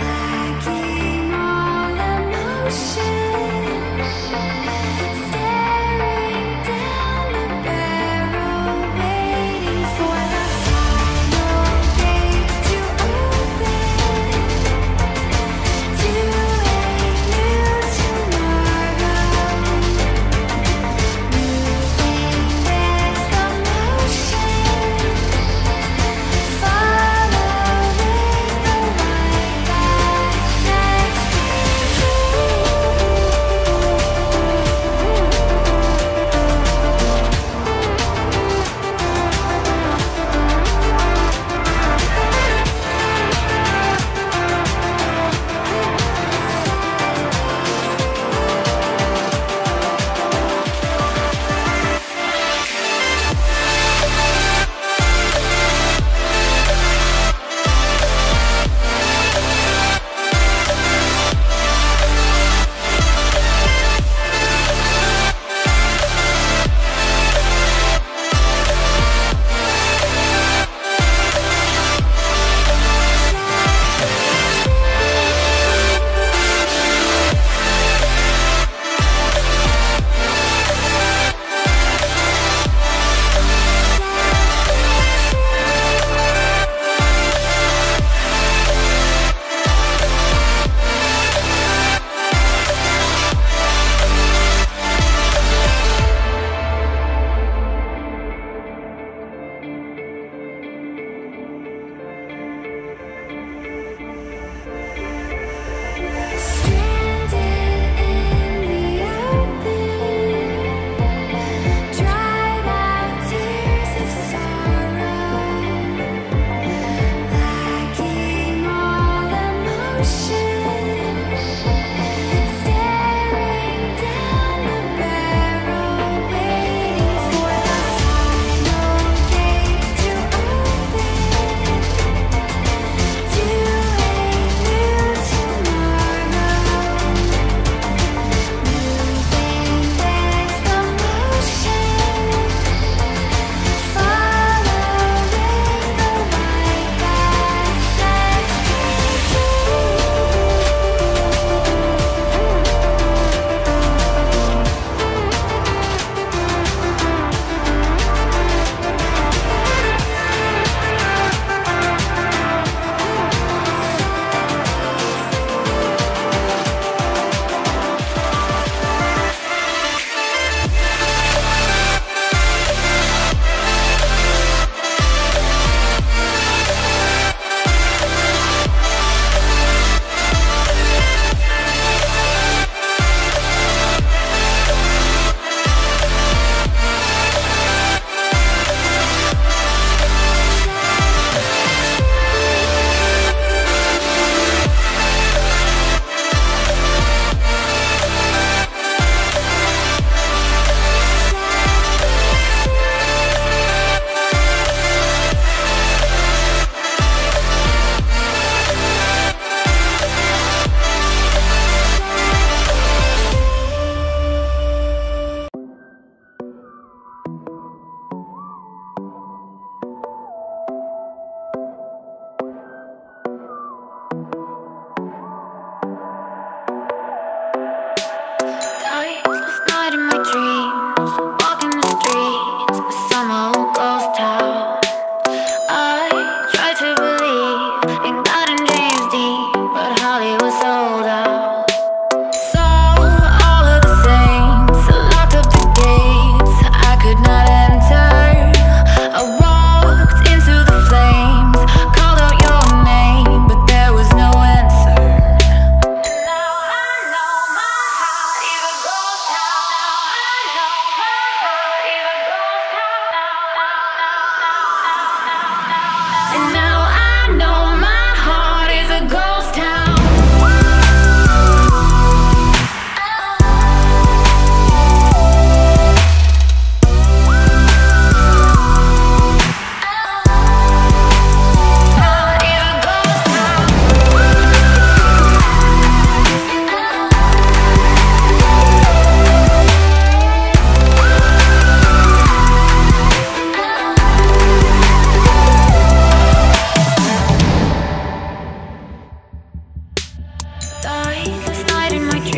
Lacking all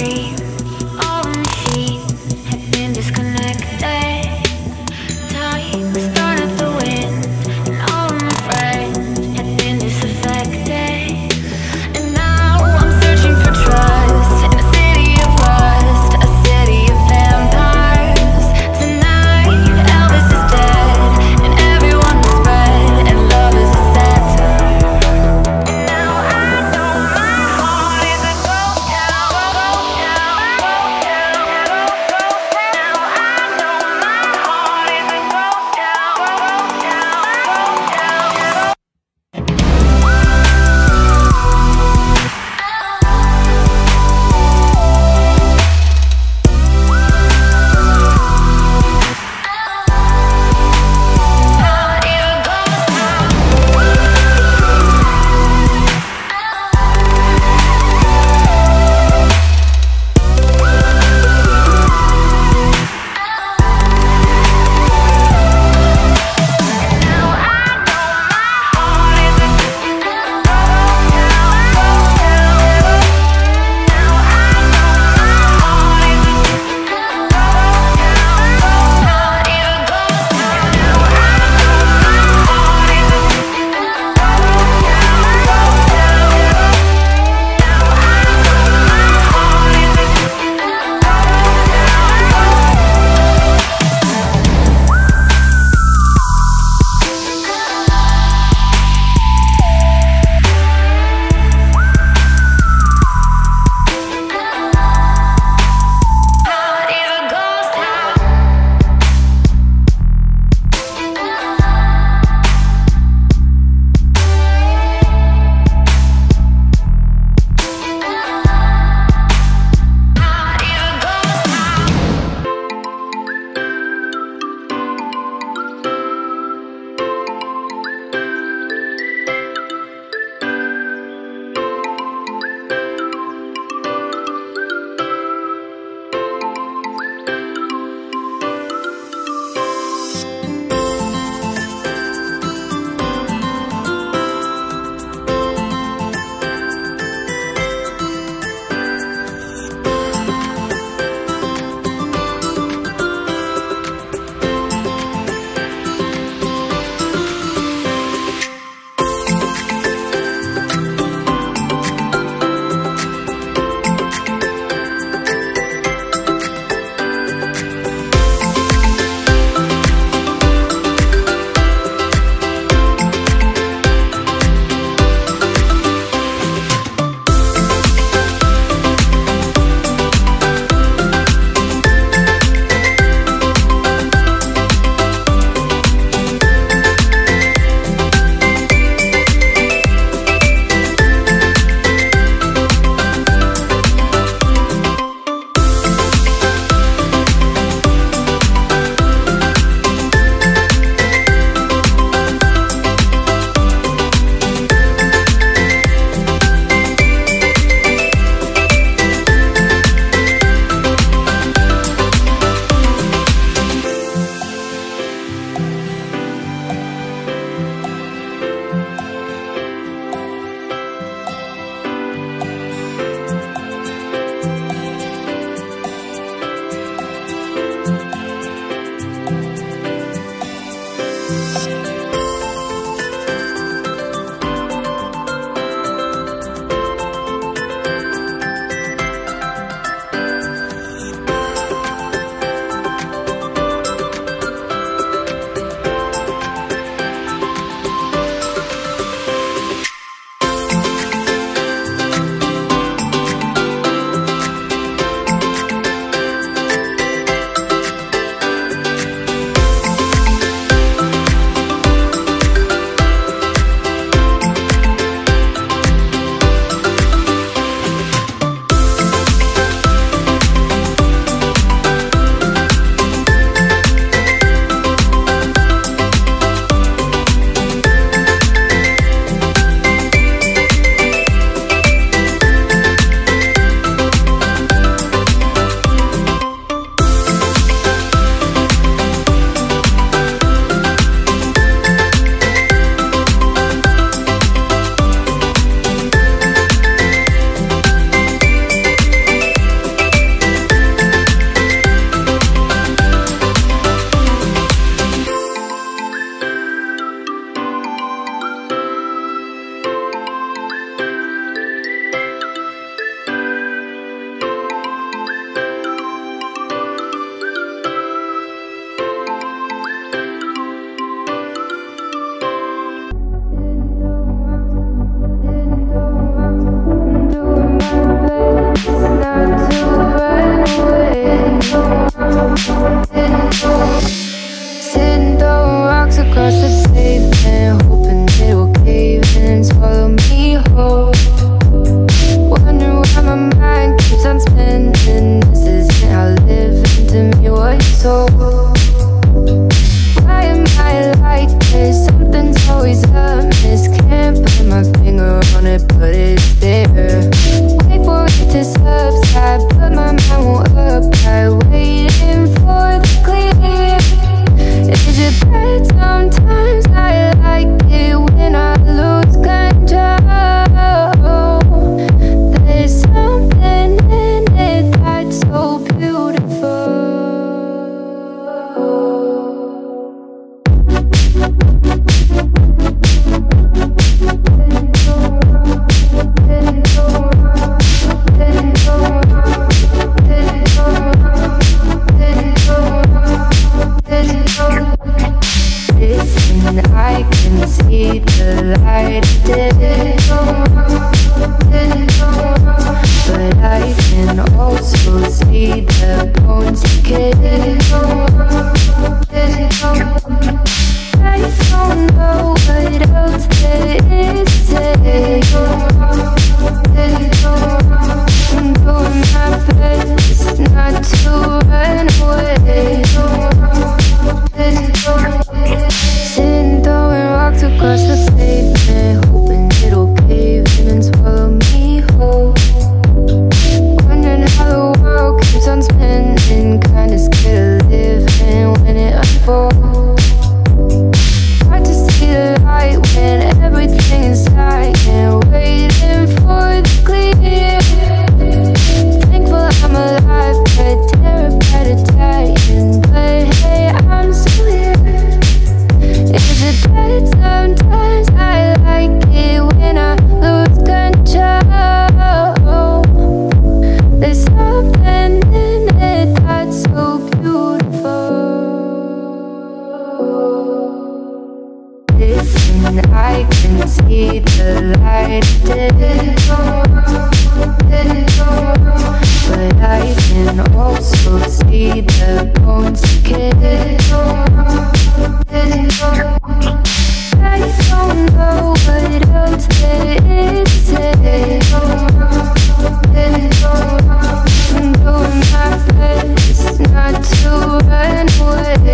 dream. All the machines had been disconnected. Time started the wind, and all of my friends had been disaffected. And now I'm searching for trust in a city of rust, a city of vampires. Tonight, Elvis is dead, and everyone was spread, and love is a satire. And now I know my heart is a ghost town, ghost town. Sitting throwing rocks across the pavement, hoping it will cave in and swallow me whole. Wondering why my mind keeps on spinning. This isn't how living to me was told. Why am I like this? Something's always amiss. Can't put my finger on it, but it's there. Wait for it to subside, but my mind won't apply. Waiting for the clear. Is it bad? Sometimes I like it when I lose control. There's something in it that's so beautiful. Listen, I can see the light but I can also see the bones decay. I don't know what else there is to say. I'm doing my best not to run away. Sitting throwing rocks across the pavement, hoping it'll cave in and swallow me whole. Wondering how the world keeps on spinning, kinda scared of living when it unfolds. Hard to see the light when everything is silent, waiting for the clear. Thankful I'm alive, but terrified of dying. But hey, I'm still here. Is it bad? Sometimes I like it when I lose control. There's something in it that's so beautiful. Listen, I can see the light but I can also see the bones decay. I don't know what else there is to say. I'm doing my best not to run away.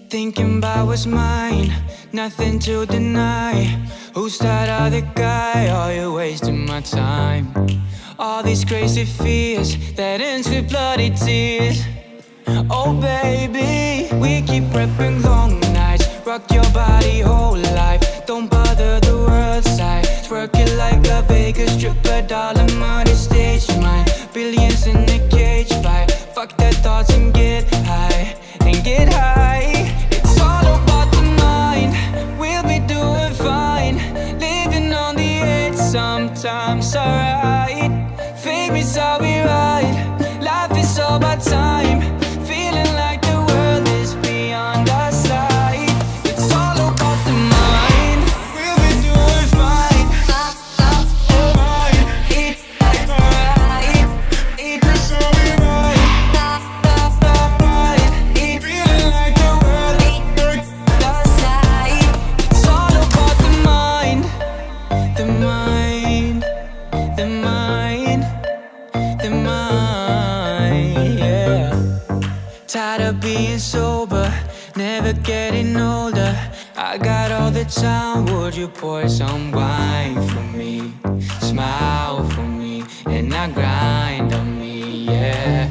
Thinking about what's mine, nothing to deny. Who's that other guy? Are you wasting my time? All these crazy fears that ends with bloody tears. Oh baby, we keep prepping long nights. Rock your body whole life. Don't bother the world side. Twerk it like a Vegas stripper, dollar money stage mine. Billions in a cage fight. Fuck their thoughts and get high. And get high. It's all about the mind. We'll be doing fine. Living on the edge sometimes, alright. Fame is how we ride. Life is all about time. Feeling like the world is beyond our sight. It's all about the mind. We'll be doing fine. Alright. It's alright. It's how we ride. Feeling like the world is beyond our sight. It's all about the mind. The mind. The mind. The mind, yeah. Tired of being sober, never getting older. I got all the time, would you pour some wine for me? Smile for me, and not grind on me, yeah.